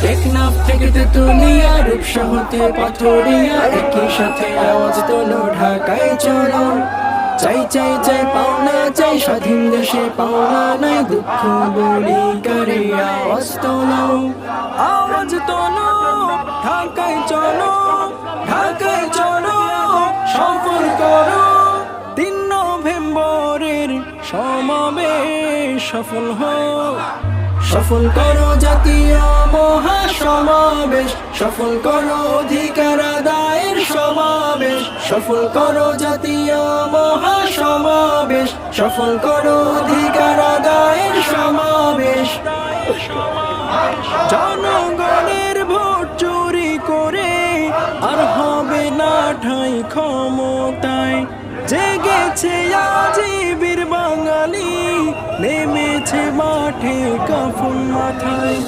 টেকনাফ থেকে তেতুলিয়া, রূপসা হতে পাথুরিয়া, একই সাথে আওয়াজ তোলো ঢাকায় চলো। চাই চাই চাই পাওনা চাই, স্বাধীন দেশে পাওনা নাই, দুঃখ বলি কারে আওয়াজ তোলো। আওয়াজ তোলো, ঢাকায় চলো, ঢাকায় চলো, সফল করো। 3 নভেম্বরের সমাবেশ সফল হোক, সফল করো জাতীয় মহাসমাবেশ, সফল করো অধিকার আদায়ের সমাবেশ, সফল করো জাতীয় মহাসমাবেশ, সফল করো অধিকার আদায়ের সমাবেশ। জনগণের ভোট চুরি করে আর হবে না ঠাঁই ক্ষমতায়, জেগেছে আজি বীর বাঙালি, নেমেছে মাঠে কাফন মাথায়।